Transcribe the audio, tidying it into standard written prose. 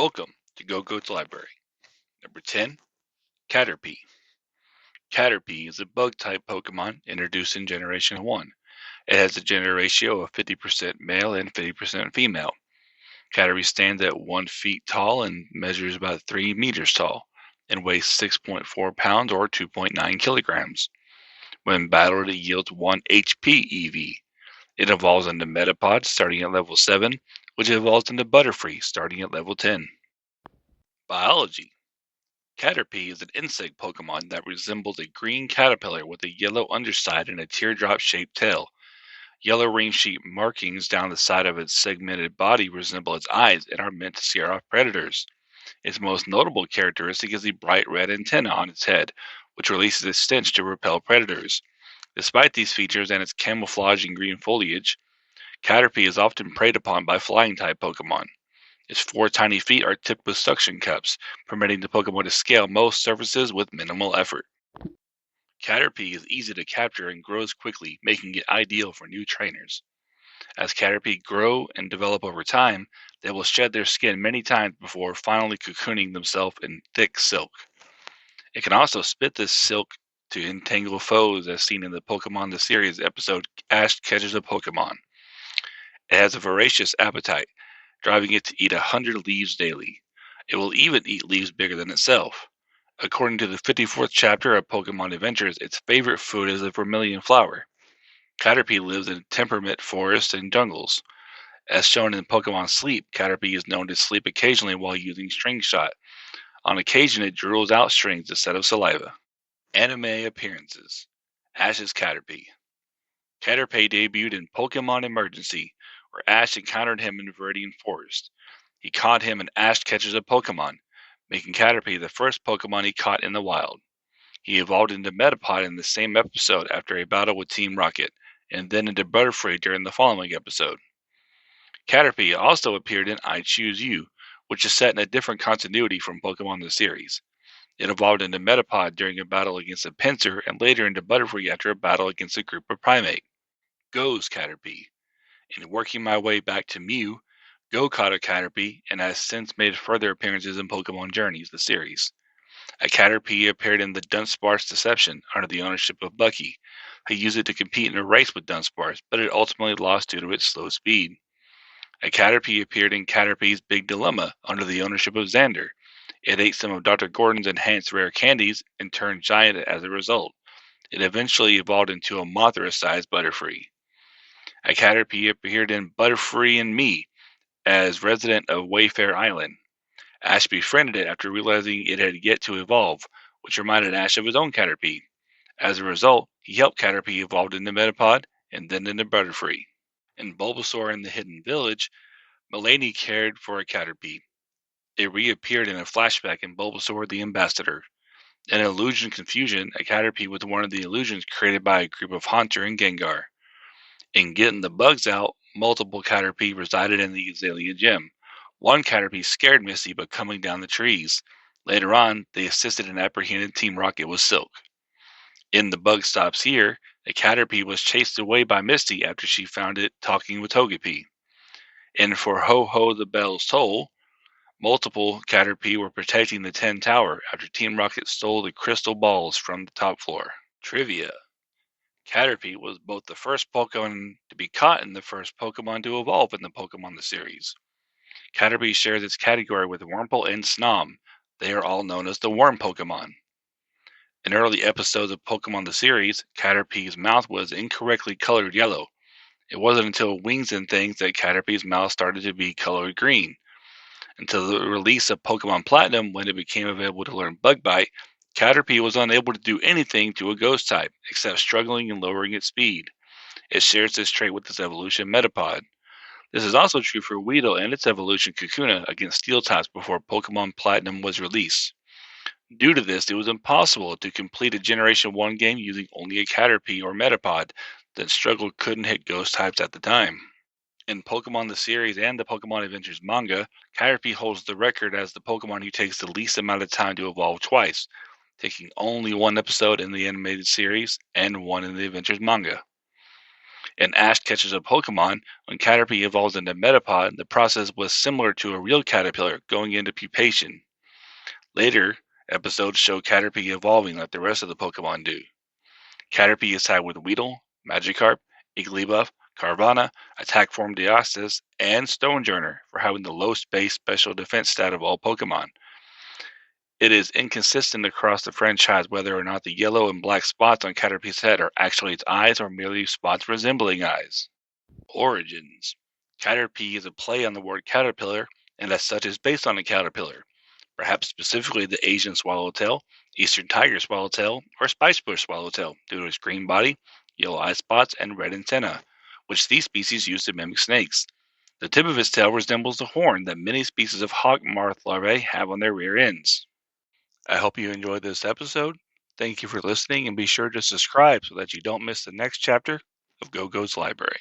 Welcome to Go-Go's Library. Number 10, Caterpie. Caterpie is a bug-type Pokemon introduced in Generation 1. It has a gender ratio of 50% male and 50% female. Caterpie stands at 1 feet tall and measures about 3 meters tall and weighs 6.4 pounds or 2.9 kilograms. When battled, it yields 1 HP EV. It evolves into Metapod starting at level 7, which evolves into Butterfree starting at level 10. Biology. Caterpie is an insect Pokemon that resembles a green caterpillar with a yellow underside and a teardrop-shaped tail. Yellow ring-shaped markings down the side of its segmented body resemble its eyes and are meant to scare off predators. Its most notable characteristic is the bright red antenna on its head, which releases a stench to repel predators. Despite these features and its camouflage in green foliage, Caterpie is often preyed upon by flying-type Pokemon. Its 4 tiny feet are tipped with suction cups, permitting the Pokemon to scale most surfaces with minimal effort. Caterpie is easy to capture and grows quickly, making it ideal for new trainers. As Caterpie grow and develop over time, they will shed their skin many times before finally cocooning themselves in thick silk. It can also spit this silk to entangle foes, as seen in the Pokemon the Series episode Ash Catches a Pokemon. It has a voracious appetite, driving it to eat 100 leaves daily. It will even eat leaves bigger than itself. According to the 54th chapter of Pokemon Adventures, its favorite food is the vermilion flower. Caterpie lives in temperate forests and jungles. As shown in Pokemon Sleep, Caterpie is known to sleep occasionally while using String Shot. On occasion, it drools out strings instead of saliva. Anime appearances. Ash's Caterpie. Caterpie debuted in Pokemon Emergency, where Ash encountered him in Viridian Forest. He caught him and Ash catches a Pokemon, making Caterpie the first Pokemon he caught in the wild. He evolved into Metapod in the same episode after a battle with Team Rocket, and then into Butterfree during the following episode. Caterpie also appeared in I Choose You, which is set in a different continuity from Pokemon the series. It evolved into Metapod during a battle against a Pinsir and later into Butterfree after a battle against a group of Primate. Go's Caterpie. In working my way back to Mew, Go caught a Caterpie and has since made further appearances in Pokemon Journeys, the series. A Caterpie appeared in the Dunsparce Deception under the ownership of Bucky, who used it to compete in a race with Dunsparce, but it ultimately lost due to its slow speed. A Caterpie appeared in Caterpie's Big Dilemma under the ownership of Xander. It ate some of Dr. Gordon's enhanced rare candies and turned giant as a result. It eventually evolved into a Mothra-sized Butterfree. A Caterpie appeared in Butterfree and Me as resident of Wayfair Island. Ash befriended it after realizing it had yet to evolve, which reminded Ash of his own Caterpie. As a result, he helped Caterpie evolve into Metapod and then into Butterfree. In Bulbasaur in the Hidden Village, Mulaney cared for a Caterpie. It reappeared in a flashback in Bulbasaur the Ambassador. In Illusion Confusion, a Caterpie was one of the illusions created by a group of Haunter and Gengar. In Getting the Bugs Out, multiple Caterpie resided in the Azalea Gym. One Caterpie scared Misty by coming down the trees. Later on, they assisted and apprehended Team Rocket with Silk. In The Bug Stops Here, a Caterpie was chased away by Misty after she found it talking with Togepi. And for Ho Ho the Bells Toll, multiple Caterpie were protecting the 10 Tower after Team Rocket stole the crystal balls from the top floor. Trivia. Caterpie was both the first Pokemon to be caught and the first Pokemon to evolve in the Pokemon the series. Caterpie shares its category with Wurmple and Snom. They are all known as the Worm Pokemon. In early episodes of Pokemon the series, Caterpie's mouth was incorrectly colored yellow. It wasn't until Wings and Things that Caterpie's mouth started to be colored green. Until the release of Pokemon Platinum, when it became available to learn Bug Bite, Caterpie was unable to do anything to a Ghost type, except struggling and lowering its speed. It shares this trait with its evolution Metapod. This is also true for Weedle and its evolution Kakuna against Steel types before Pokemon Platinum was released. Due to this, it was impossible to complete a Generation 1 game using only a Caterpie or Metapod that struggled couldn't hit Ghost types at the time. In Pokemon the series and the Pokemon Adventures manga, Caterpie holds the record as the Pokemon who takes the least amount of time to evolve twice, taking only 1 episode in the animated series and 1 in the Adventures manga. and Ash catches a Pokemon, when Caterpie evolves into Metapod, the process was similar to a real caterpillar going into pupation. Later episodes show Caterpie evolving like the rest of the Pokemon do. Caterpie is tied with Weedle, Magikarp, Igglybuff, Carvanha, Attack Form Deoxys, and Stonejourner for having the low space special defense stat of all Pokemon. It is inconsistent across the franchise whether or not the yellow and black spots on Caterpie's head are actually its eyes or merely spots resembling eyes. Origins. Caterpie is a play on the word caterpillar, and as such is based on a caterpillar, perhaps specifically the Asian swallowtail, eastern tiger swallowtail, or spicebush swallowtail, due to its green body, yellow eye spots, and red antennae, which these species use to mimic snakes. The tip of its tail resembles the horn that many species of hawk moth larvae have on their rear ends. I hope you enjoyed this episode. Thank you for listening, and be sure to subscribe so that you don't miss the next chapter of Go-Go's Library.